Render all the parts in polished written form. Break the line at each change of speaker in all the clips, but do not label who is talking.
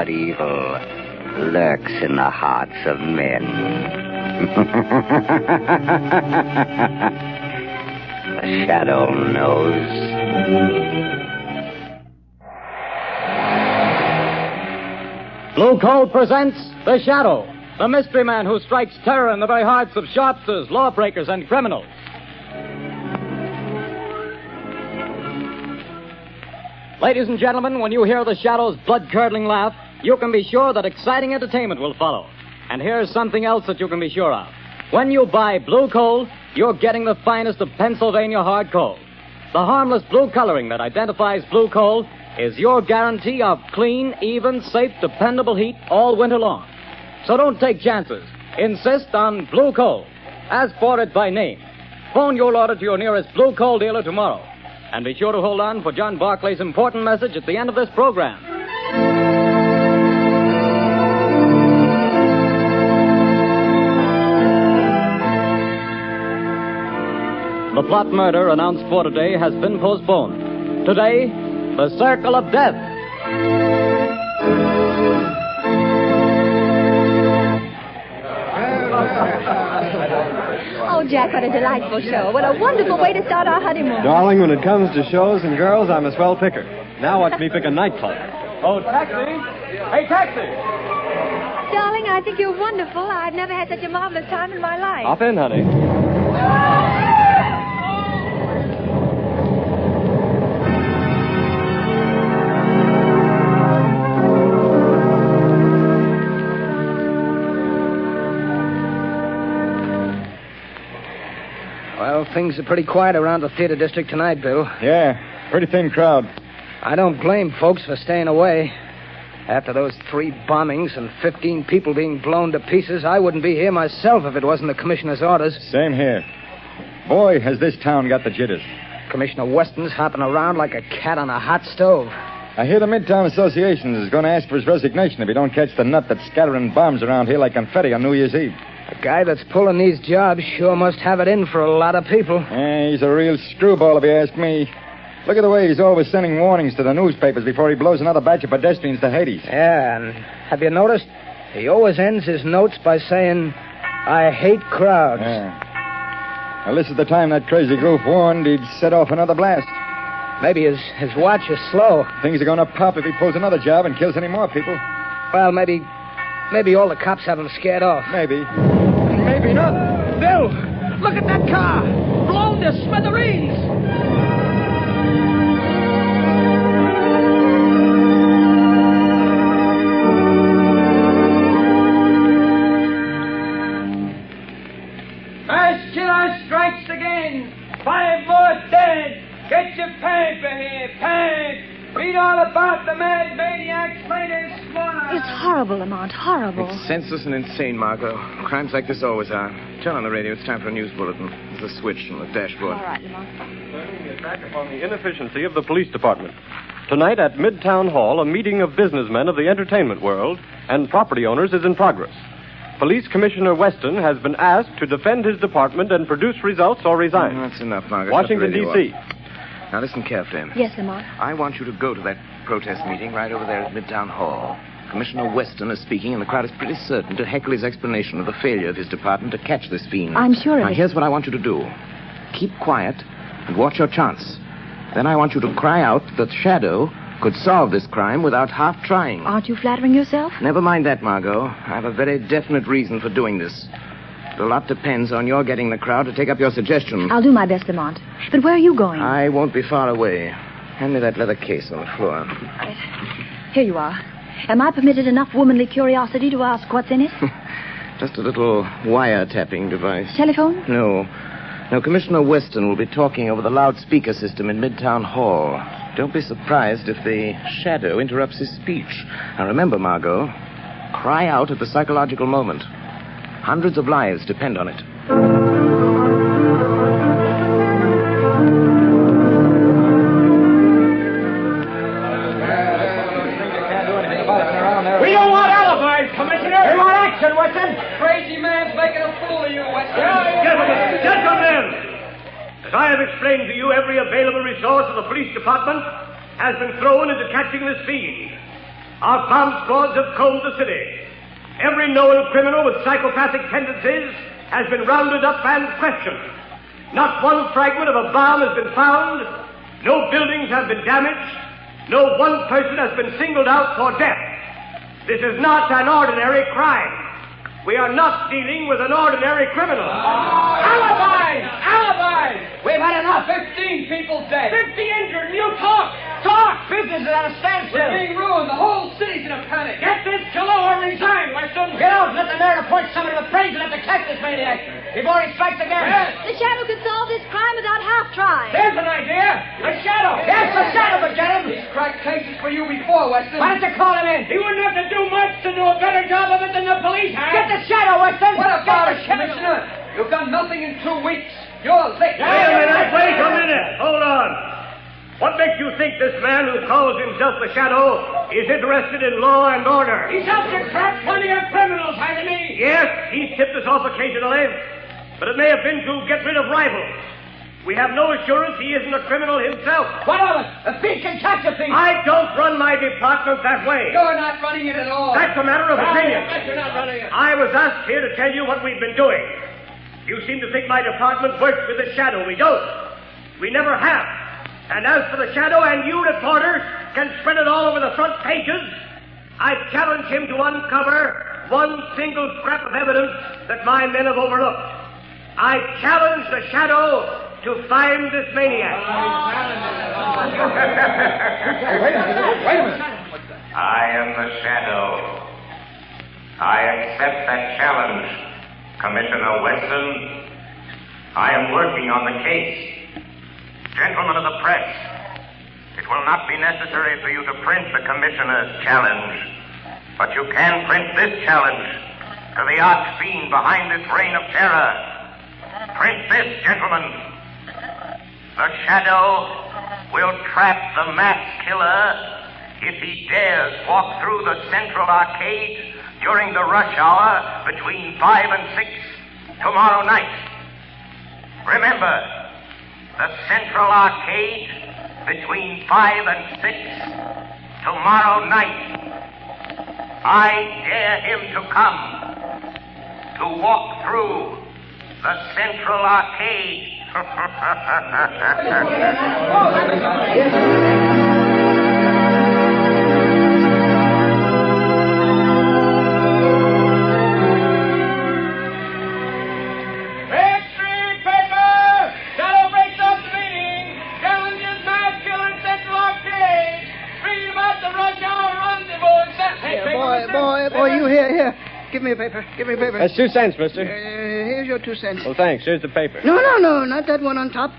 but evil lurks in the hearts of men. The Shadow knows.
Blue Coal presents The Shadow, the mystery man who strikes terror in the very hearts of shopsters, lawbreakers, and criminals. Ladies and gentlemen, when you hear The Shadow's blood-curdling laugh, you can be sure that exciting entertainment will follow. And here's something else that you can be sure of. When you buy Blue Coal, you're getting the finest of Pennsylvania hard coal. The harmless blue coloring that identifies Blue Coal is your guarantee of clean, even, safe, dependable heat all winter long. So don't take chances. Insist on Blue Coal. Ask for it by name. Phone your order to your nearest Blue Coal dealer tomorrow. And be sure to hold on for John Barclay's important message at the end of this program. The plot murder announced for today has been postponed. Today, the Circle of Death.
Oh, Jack, what a delightful show. What a wonderful way to start our honeymoon.
Darling, when it comes to shows and girls, I'm a swell picker. Now watch me pick a nightclub.
Oh, taxi! Hey, taxi!
Darling, I think you're wonderful. I've never had such a marvelous time in my life.
Hop in, honey.
Well, things are pretty quiet around the theater district tonight, Bill.
Yeah, pretty thin crowd.
I don't blame folks for staying away. After those 3 bombings and 15 people being blown to pieces, I wouldn't be here myself if it wasn't the commissioner's orders.
Same here. Boy, has this town got the jitters.
Commissioner Weston's hopping around like a cat on a hot stove.
I hear the Midtown Association is going to ask for his resignation if he don't catch the nut that's scattering bombs around here like confetti on New Year's Eve.
The guy that's pulling these jobs sure must have it in for a lot of people.
Yeah, he's a real screwball if you ask me. Look at the way he's always sending warnings to the newspapers before he blows another batch of pedestrians to Hades.
Yeah, and have you noticed? He always ends his notes by saying, I hate crowds.
Yeah. Well, this is the time that crazy goof warned he'd set off another blast.
Maybe his watch is slow.
Things are going to pop if he pulls another job and kills any more people.
Well, maybe all the cops have him scared off.
Maybe.
Maybe not. Bill, look at that car. Blown to smithereens.
Mass killer strikes again. 5 more dead. Get your paper here, Peg. Read all about the mad maniac's latest slaughter.
It's horrible, Lamont, horrible.
It's senseless and insane, Margot. Crimes like this always are. Turn on the radio. It's time for a news bulletin. There's a switch on the dashboard.
All right, Lamont.
Turning the attack upon the inefficiency of the police department. Tonight at Midtown Hall, a meeting of businessmen of the entertainment world and property owners is in progress. Police Commissioner Weston has been asked to defend his department and produce results or resign.
That's enough, Margot.
Washington,
Shut the radio
D.C.
off. Now listen carefully.
Yes, Lamont.
I want you to go to that protest meeting right over there at Midtown Hall. Commissioner Weston is speaking, and the crowd is pretty certain to heckle his explanation of the failure of his department to catch this fiend.
I'm sure of
Now,
it.
here's what I want you to do. Keep quiet and watch your chance. Then I want you to cry out that Shadow could solve this crime without half trying.
Aren't you flattering yourself?
Never mind that, Margot. I have a very definite reason for doing this. A lot depends on your getting the crowd to take up your suggestion.
I'll do my best, Lamont. But where are you going?
I won't be far away. Hand me that leather case on the floor.
Right. Here you are. Am I permitted enough womanly curiosity to ask what's in it?
Just a little wiretapping device.
Telephone?
No. No, Commissioner Weston will be talking over the loudspeaker system in Midtown Hall. Don't be surprised if the Shadow interrupts his speech. Now remember, Margot, cry out at the psychological moment. Hundreds of lives depend on it.
We don't want alibis, Commissioner. We want action, Weston.
Crazy man's making a fool of you, Weston.
Gentlemen, as I have explained to you, every available resource of the police department has been thrown into catching this fiend.
Our bomb squads have combed the city. Every known criminal with psychopathic tendencies has been rounded up and questioned. Not one fragment of a bomb has been found. No buildings have been damaged. No one person has been singled out for death. This is not an ordinary crime. We are not dealing with an ordinary criminal.
Alibis! Alibis! We've had enough. 15 people dead. 50 injured, and you talk! Talk! Business is at a standstill. We're being ruined. The whole city's in a panic. Get this killer or resign, Weston. Get out and let the mayor appoint somebody to praise and have to catch this maniac before he strikes again. Yes.
The Shadow could solve this crime without half trying.
There's an idea. The Shadow. Yes, the Shadow would get him. He's cracked cases for you before, Weston. Why don't you call him in? He wouldn't have to do much to do a better job of it than the police have. Get the Shadow, Weston. What about it, Commissioner? You've done nothing in 2 weeks. You're late.
Wait a minute. Hold on. What makes you think this man who calls himself the Shadow is interested in law and order?
He's helped to trap plenty of criminals, hasn't he?
Yes, he's tipped us off occasionally, but it may have been to get rid of rivals. We have no assurance he isn't a criminal himself.
What of it? A thief can catch a thief.
I don't run my department that way.
You're not running it at all.
That's a matter of opinion.
You're not running it.
I was asked here to tell you what we've been doing. You seem to think my department works with the Shadow. We don't. We never have. And as for the Shadow, and you reporters can spread it all over the front pages, I challenge him to uncover one single scrap of evidence that my men have overlooked. I challenge the Shadow to find this maniac.
Wait a minute.
I am the Shadow. I accept that challenge, Commissioner Weston. I am working on the case. Gentlemen of the press, it will not be necessary for you to print the Commissioner's challenge, but you can print this challenge to the arch-fiend behind this reign of terror. Print this, gentlemen. The Shadow will trap the mass killer if he dares walk through the Central Arcade during the rush hour between 5 and 6 tomorrow night. Remember, the Central Arcade between 5 and 6 tomorrow night. I dare him to come to walk through the Central Arcade.
Boy, you here. Give me a paper.
That's 2 cents, mister.
Here's your 2 cents.
Well, thanks. Here's the paper.
No, not that one on top.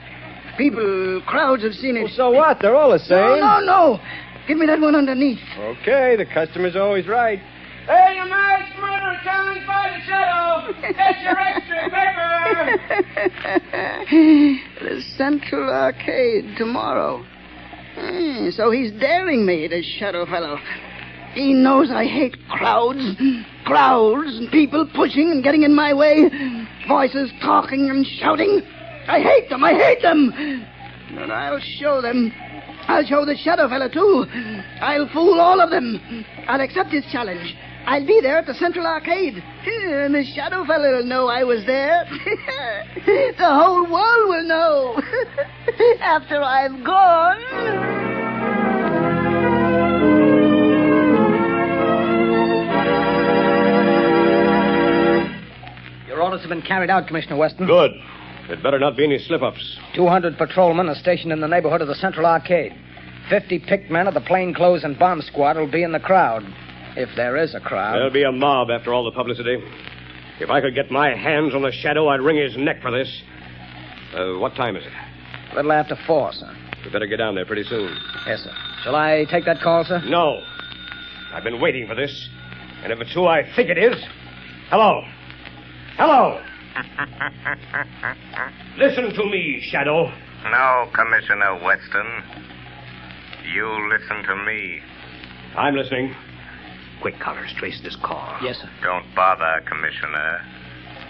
People, crowds have seen it.
Well, so what? They're all the same.
No. Give me that one underneath.
Okay, the customer's always right.
Hey, you mass murderer challenged by the Shadow. Get your extra paper.
The Central Arcade tomorrow. So he's daring me, this Shadow fellow. He knows I hate crowds, and people pushing and getting in my way, voices talking and shouting. I hate them. But I'll show them. I'll show the Shadow fella, too. I'll fool all of them. I'll accept his challenge. I'll be there at the Central Arcade. And the Shadow fella will know I was there. The whole world will know. After I've gone. Your orders have been carried out, Commissioner Weston.
Good. There'd better not be any slip-ups.
200 patrolmen are stationed in the neighborhood of the Central Arcade. 50 picked men of the plainclothes and bomb squad will be in the crowd. If there is a crowd.
There'll be a mob after all the publicity. If I could get my hands on the Shadow, I'd wring his neck for this. What time is it?
A little after 4, sir.
We better get down there pretty soon.
Yes, sir. Shall I take that call, sir?
No. I've been waiting for this. And if it's who I think it is... Hello. Listen to me, Shadow.
No, Commissioner Weston. You listen to me.
I'm listening. Quick, Collars, trace this call.
Yes, sir.
Don't bother, Commissioner.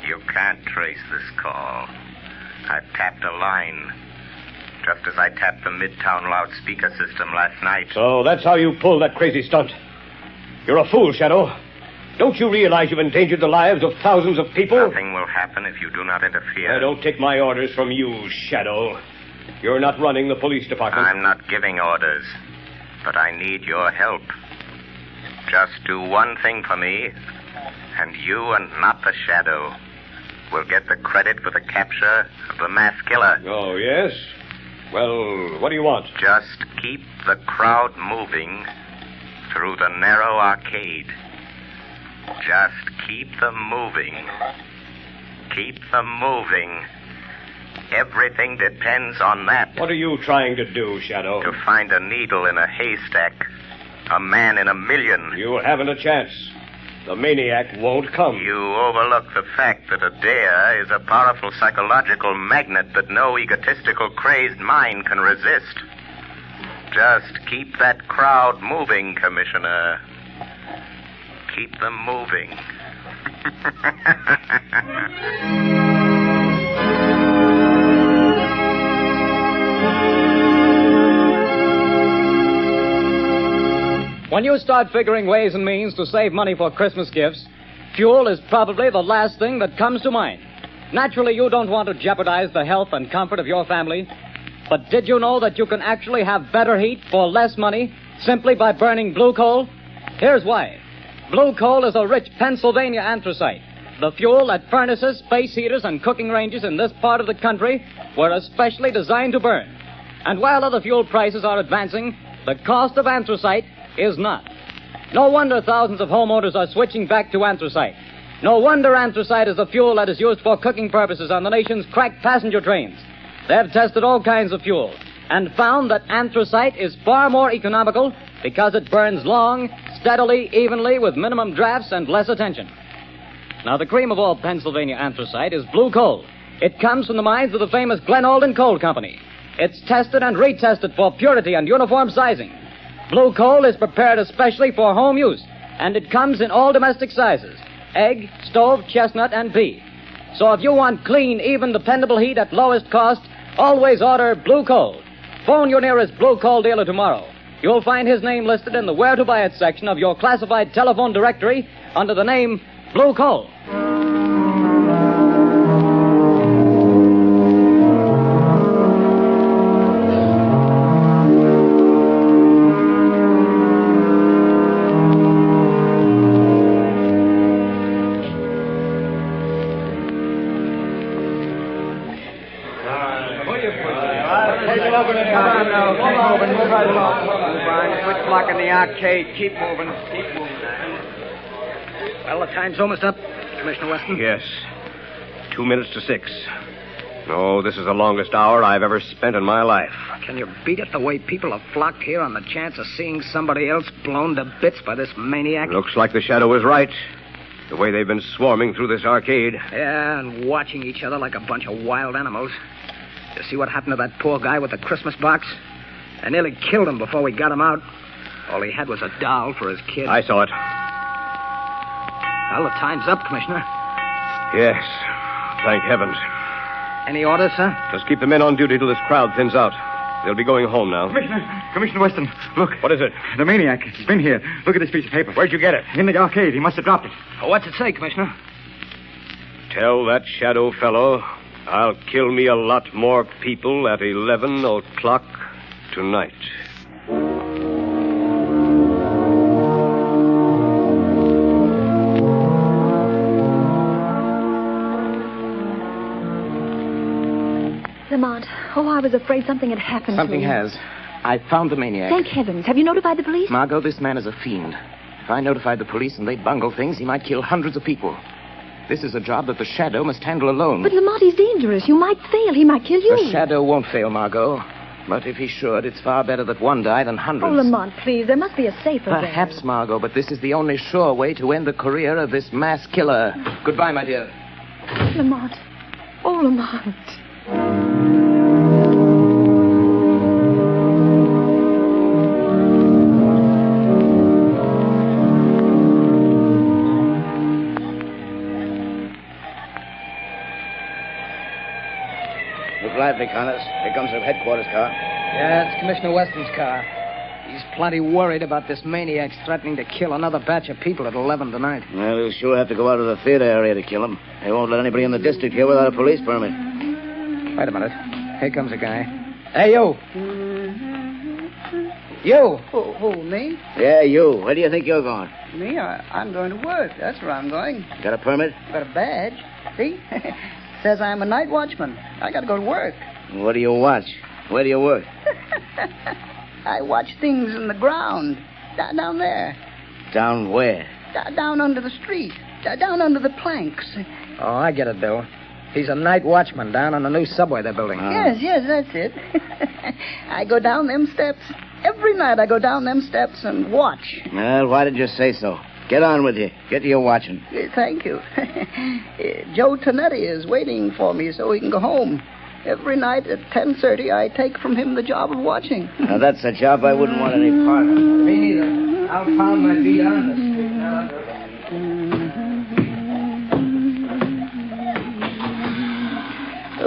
You can't trace this call. I've tapped a line. Just as I tapped the Midtown loudspeaker system last night.
So that's how you pulled that crazy stunt.
You're a fool, Shadow. Don't you realize you've endangered the lives of thousands of people?
Nothing will happen if you do not interfere.
I don't take my orders from you, Shadow. You're not running the police department.
I'm not giving orders, but I need your help. Just do one thing for me, and you and not the Shadow will get the credit for the capture of the mass killer.
Oh, yes? Well, what do you want?
Just keep the crowd moving through the narrow arcade. Just keep them moving. Keep them moving. Everything depends on that.
What are you trying to do, Shadow?
To find a needle in a haystack. A man in a million.
You haven't a chance. The maniac won't come.
You overlook the fact that a dare is a powerful psychological magnet that no egotistical, crazed mind can resist. Just keep that crowd moving, Commissioner. Keep them moving.
When you start figuring ways and means to save money for Christmas gifts, fuel is probably the last thing that comes to mind. Naturally, you don't want to jeopardize the health and comfort of your family. But did you know that you can actually have better heat for less money simply by burning blue coal? Here's why. Blue coal is a rich Pennsylvania anthracite. The fuel that furnaces, space heaters, and cooking ranges in this part of the country were especially designed to burn. And while other fuel prices are advancing, the cost of anthracite is not. No wonder thousands of homeowners are switching back to anthracite. No wonder anthracite is the fuel that is used for cooking purposes on the nation's crack passenger trains. They've tested all kinds of fuel and found that anthracite is far more economical because it burns long, steadily, evenly, with minimum drafts and less attention. Now, the cream of all Pennsylvania anthracite is blue coal. It comes from the mines of the famous Glen Alden Coal Company. It's tested and retested for purity and uniform sizing. Blue coal is prepared especially for home use, and it comes in all domestic sizes: egg, stove, chestnut, and beef. So if you want clean, even, dependable heat at lowest cost, always order blue coal. Phone your nearest blue coal dealer tomorrow. You'll find his name listed in the Where to Buy It section of your classified telephone directory under the name Blue Coal.
Quit blocking the arcade. Keep moving. Well, the time's almost up, Commissioner Weston.
Yes. 2 minutes to 6. Oh, this is the longest hour I've ever spent in my life.
Can you beat it the way people have flocked here on the chance of seeing somebody else blown to bits by this maniac?
Looks like the Shadow was right. The way they've been swarming through this arcade.
Yeah, and watching each other like a bunch of wild animals. You see what happened to that poor guy with the Christmas box? I nearly killed him before we got him out. All he had was a doll for his kid.
I saw it.
Well, the time's up, Commissioner.
Yes. Thank heavens.
Any orders, sir?
Just keep the men on duty till this crowd thins out. They'll be going home now.
Commissioner Weston, look.
What is it?
The maniac. He's been here. Look at this piece of paper.
Where'd you get it?
In the arcade. He must have dropped it.
Oh, what's it say, Commissioner?
Tell that Shadow fellow I'll kill me a lot more people at 11 o'clock tonight.
Lamont, I was afraid something had happened
Something
to him.
has. I found the maniac.
Thank heavens. Have you notified the police?
Margot, this man is a fiend. If I notified the police and they bungle things, he might kill hundreds of people. This is a job that the Shadow must handle alone.
But Lamont, he's dangerous. You might fail. He might kill you.
The Shadow won't fail, Margot. But if he should, it's far better that one die than hundreds.
Oh, Lamont, please. There must be a safer way.
Perhaps, Margot, but this is the only sure way to end the career of this mass killer. Goodbye, my dear.
Lamont. Oh, Lamont.
Look lively, Connors. Here comes the headquarters car.
Yeah, it's Commissioner Weston's car.
He's plenty worried about this maniac's threatening to kill another batch of people at 11 tonight.
Well, he'll sure have to go out of the theater area to kill him. They won't let anybody in the district here without a police permit.
Wait a minute. Here comes a guy. Hey, you. You.
Who, me?
Yeah, you. Where do you think you're going?
Me? I'm going to work. That's where I'm going.
Got a permit?
Got a badge. See? Says I'm a night watchman. I got to go to work.
What do you watch? Where do you work?
I watch things in the ground. Down there.
Down where?
Down under the street. Down under the planks.
Oh, I get it, Bill. He's a night watchman down on the new subway they're building.
Yes, that's it. I go down them steps. Every night I go down them steps and watch.
Well, why did you say so? Get on with you. Get to your watching.
Thank you. Joe Tonetti is waiting for me so he can go home. Every night at 10:30, I take from him the job of watching.
Now, that's a job I wouldn't want any part of.
Me neither. I'll pound my feet on the street now.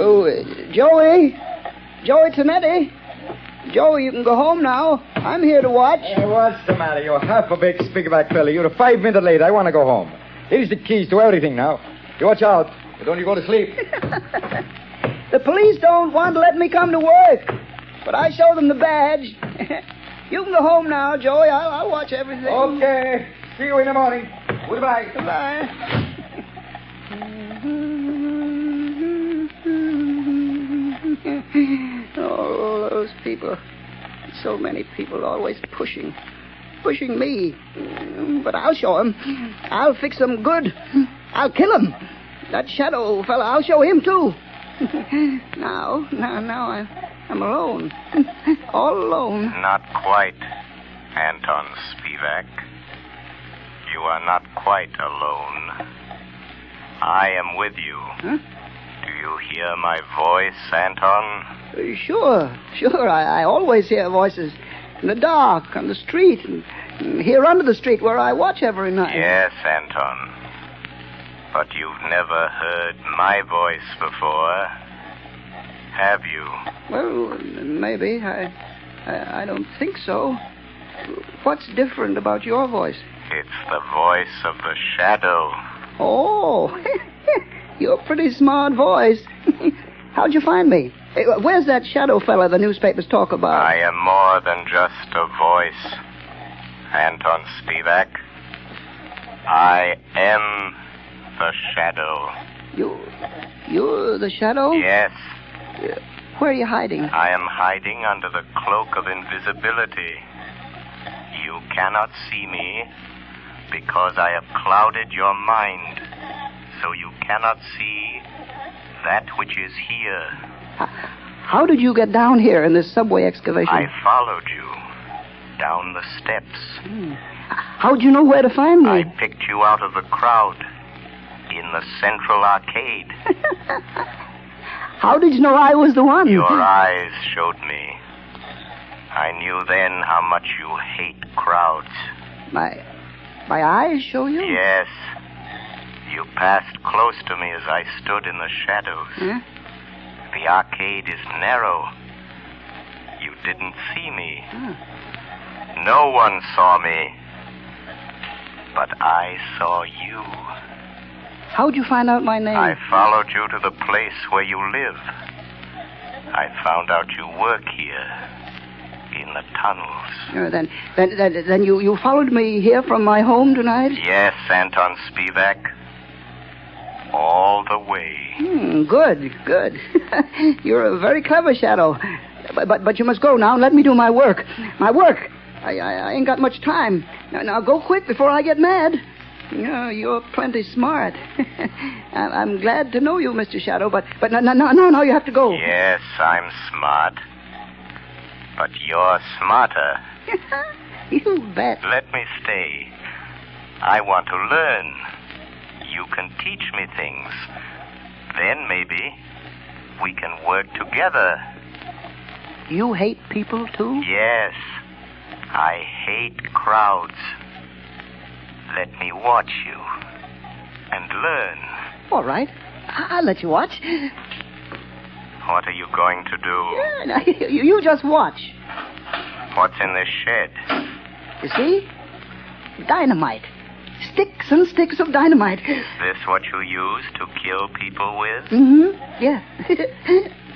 Oh, Joey Tonetti. Joey, you can go home now. I'm here to watch.
Hey, what's the matter? You're half a big speakerback fella. You're 5 minutes late. I want to go home. Here's the keys to everything now. You watch out. Don't you go to sleep.
The police don't want to let me come to work, but I show them the badge. You can go home now, Joey. I'll watch everything.
Okay. See you in the morning. Goodbye.
Goodbye. Oh, those people. So many people always pushing me. But I'll show him. I'll fix them good. I'll kill him. That shadow fella, I'll show him, too. Now I'm alone. All alone.
Not quite, Anton Spivak. You are not quite alone. I am with you.
Huh?
Do you hear my voice, Anton?
Sure. I always hear voices in the dark, on the street, and here under the street where I watch every night.
Yes, Anton. But you've never heard my voice before, have you?
Well, maybe. I don't think so. What's different about your voice?
It's the voice of the shadow.
Oh, you're a pretty smart voice. How'd you find me? Where's that shadow fella the newspapers talk about?
I am more than just a voice, Anton Spivak. I am the shadow.
You're the shadow?
Yes.
Where are you hiding?
I am hiding under the cloak of invisibility. You cannot see me because I have clouded your mind, so you cannot see that which is here.
How did you get down here in this subway excavation?
I followed you down the steps.
How'd you know where to find me?
I picked you out of the crowd in the Central Arcade.
How did you know I was the one?
Your eyes showed me. I knew then how much you hate crowds.
My eyes show you?
Yes. You passed close to me as I stood in the shadows.
Huh?
The arcade is narrow. You didn't see me. No one saw me. But I saw you.
How'd you find out my name?
I followed you to the place where you live. I found out you work here. In the tunnels.
Then you followed me here from my home tonight?
Yes, Anton Spivak. All the way.
Good. You're a very clever shadow. But you must go now and let me do my work. I ain't got much time. Now go quick before I get mad. You're plenty smart. I'm glad to know you, Mr. Shadow, but now you have to go.
Yes, I'm smart. But you're smarter.
You bet.
Let me stay. I want to learn. You can teach me things. Then maybe we can work together.
You hate people, too?
Yes. I hate crowds. Let me watch you and learn.
All right. I'll let you watch.
What are you going to do?
Yeah, you just watch.
What's in this shed?
You see? Dynamite. Sticks and sticks of dynamite.
Is this what you use to kill people with?
Mm-hmm. Yeah.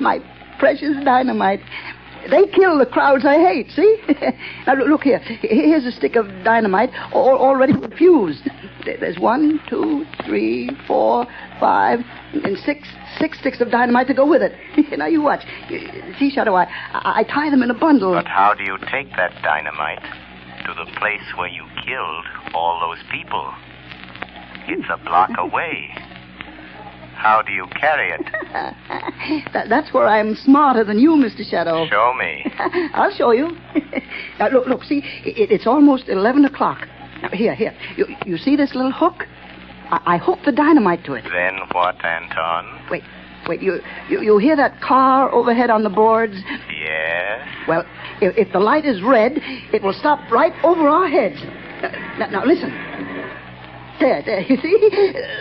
My precious dynamite. They kill the crowds I hate, see? Now, look here. Here's a stick of dynamite already fused. There's 1, 2, 3, 4, 5, and 6 sticks of dynamite to go with it. Now, you watch. See, Shadow, I tie them in a bundle.
But how do you take that dynamite to the place where you killed all those people? It's a block away. How do you carry it?
That's where I'm smarter than you, Mr. Shadow.
Show me.
I'll show you. Now, look, see, it's almost 11 o'clock. Now, here. You see this little hook? I hook the dynamite to it.
Then what, Anton?
Wait, you hear that car overhead on the boards?
Yes.
Well, if the light is red, it will stop right over our heads. Now listen. There, you see?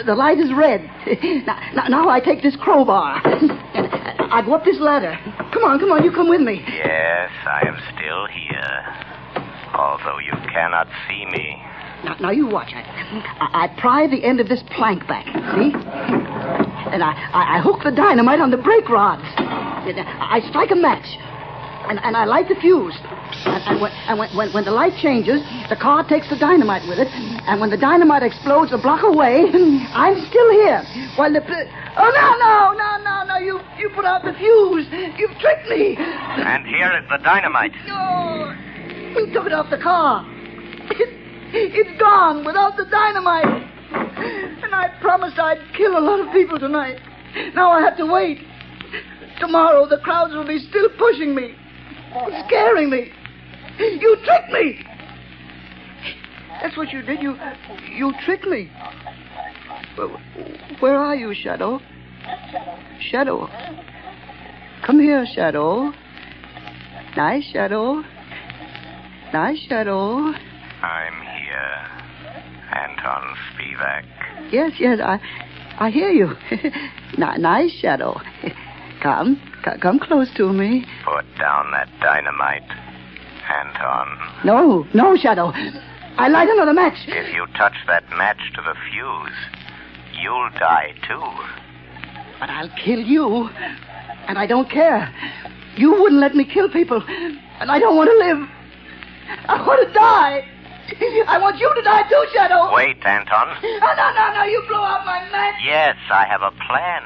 The light is red. Now I take this crowbar. And I go up this ladder. Come on, you come with me.
Yes, I am still here. Although you cannot see me.
Now you watch. I pry the end of this plank back, see? And I hook the dynamite on the brake rods. I strike a match. And I light the fuse. And when the light changes, the car takes the dynamite with it. And when the dynamite explodes a block away, I'm still here. While the... Oh, no. You put out the fuse. You've tricked me.
And here is the dynamite.
No. We took it off the car. It's gone without the dynamite. And I promised I'd kill a lot of people tonight. Now I have to wait. Tomorrow the crowds will be still pushing me. Scaring me. You tricked me. That's what you did. You tricked me. Where are you, Shadow? Shadow. Come here, Shadow. Nice, Shadow. Nice, Shadow.
I'm here, Anton Spivak.
Yes, I hear you. Nice, Shadow. Come close to me.
Put down that dynamite, Anton.
No, Shadow. I light another match.
If you touch that match to the fuse, you'll die too.
But I'll kill you, and I don't care. You wouldn't let me kill people, and I don't want to live. I want to die. I want you to die too, Shadow.
Wait, Anton.
Oh, no, you blow out my match.
Yes, I have a plan.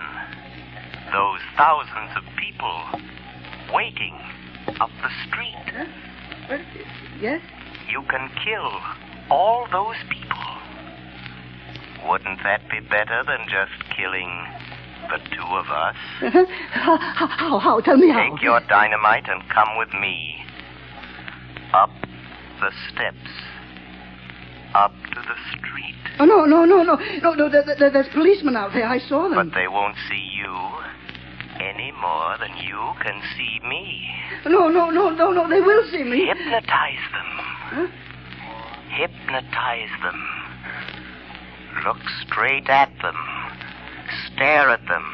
Those thousands of people waiting up the street.
Huh? Yes?
You can kill all those people. Wouldn't that be better than just killing the two of us?
How? Tell me how.
Take your dynamite and come with me. Up the steps. Up to the street.
Oh, no. There's policemen out there. I saw them.
But they won't see you any more than you can see me.
No. They will see me.
Hypnotize them.
Huh?
Hypnotize them. Look straight at them. Stare at them.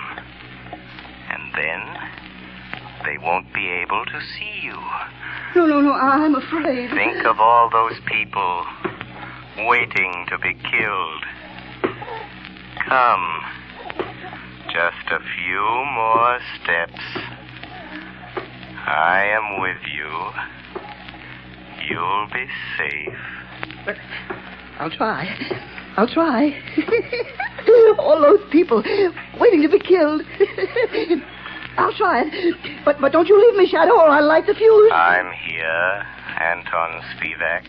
And then they won't be able to see you.
No, I'm afraid.
Think of all those people waiting to be killed. Come. Just a few more steps. I am with you. You'll be safe.
But I'll try. All those people waiting to be killed. I'll try it. But don't you leave me, Shadow, or I'll light the fuse.
I'm here, Anton Spivak.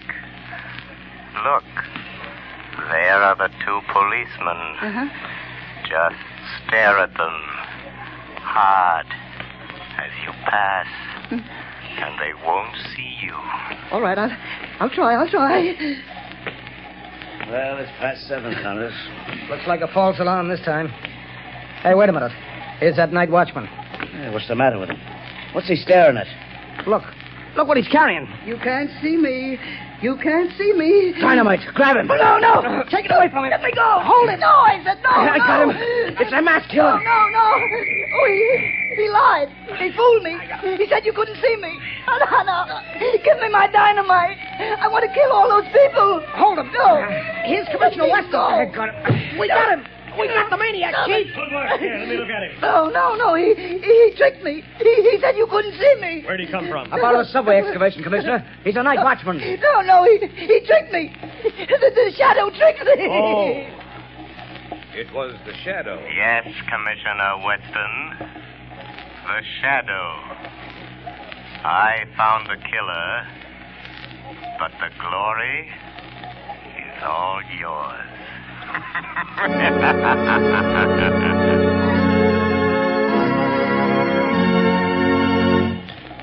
Look, there are the two policemen.
Uh-huh.
Just stare at them hard as you pass, and they won't see you.
All right, I'll try.
Well, it's past 7, Connors.
Looks like a false alarm this time. Hey, wait a minute. Here's that night watchman.
Hey, what's the matter with him? What's he staring at?
Look what he's carrying.
You can't see me.
Dynamite. Grab him.
No.
Take it away from him.
Let me go. Hold it. No, I said no.
I got him. It's a mass killer.
No. Oh, he lied. He fooled me. He said you couldn't see me. No. Give me my dynamite. I want to kill all those people.
Hold him.
No.
Here's Commissioner Weston.
No.
Got him. We got him. We got the maniac, Chief.
Good work. Here, let me look at him.
No. He tricked me. He said you couldn't see me.
Where'd he come from?
Up out of the subway excavation, Commissioner. He's a night watchman.
No. He tricked me. The shadow tricked me.
Oh. It was the shadow.
Yes, Commissioner Weston. The shadow. I found the killer, but the glory is all yours.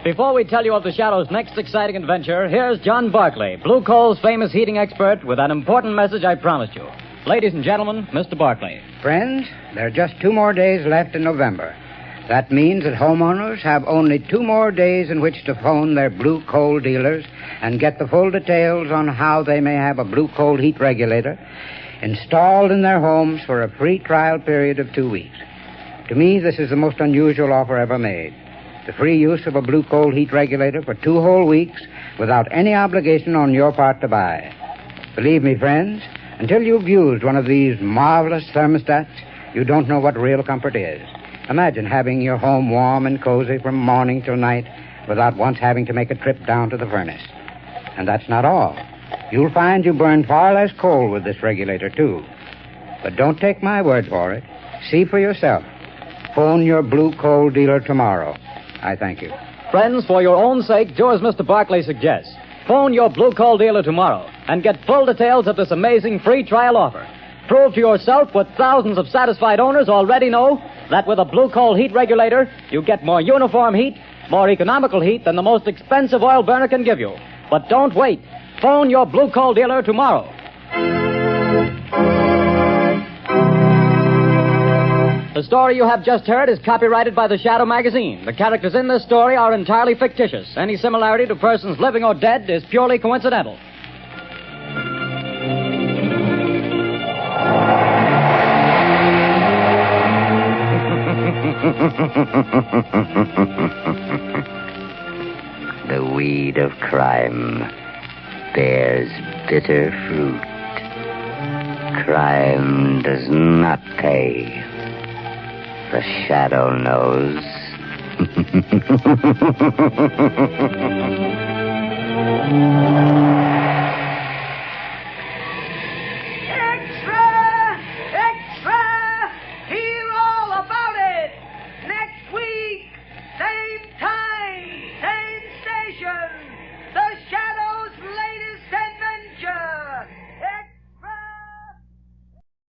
Before we tell you of the Shadow's next exciting adventure, here's John Barclay, Blue Coal's famous heating expert, with an important message I promised you. Ladies and gentlemen, Mr. Barclay.
Friends, there are just 2 more days left in November. That means that homeowners have only 2 more days in which to phone their Blue Coal dealers and get the full details on how they may have a Blue Coal heat regulator installed in their homes for a free trial period of 2 weeks. To me, this is the most unusual offer ever made. The free use of a Blue Coal heat regulator for 2 whole weeks without any obligation on your part to buy. Believe me, friends, until you've used one of these marvelous thermostats, you don't know what real comfort is. Imagine having your home warm and cozy from morning till night without once having to make a trip down to the furnace. And that's not all. You'll find you burn far less coal with this regulator, too. But don't take my word for it. See for yourself. Phone your Blue Coal dealer tomorrow. I thank you.
Friends, for your own sake, do as Mr. Barclay suggests. Phone your Blue Coal dealer tomorrow and get full details of this amazing free trial offer. Prove to yourself what thousands of satisfied owners already know, that with a Blue Coal heat regulator, you get more uniform heat, more economical heat than the most expensive oil burner can give you. But don't wait. Phone your Blue Coal dealer tomorrow. The story you have just heard is copyrighted by the Shadow magazine. The characters in this story are entirely fictitious. Any similarity to persons living or dead is purely coincidental.
The weed of crime bears bitter fruit. Crime does not pay. The Shadow knows.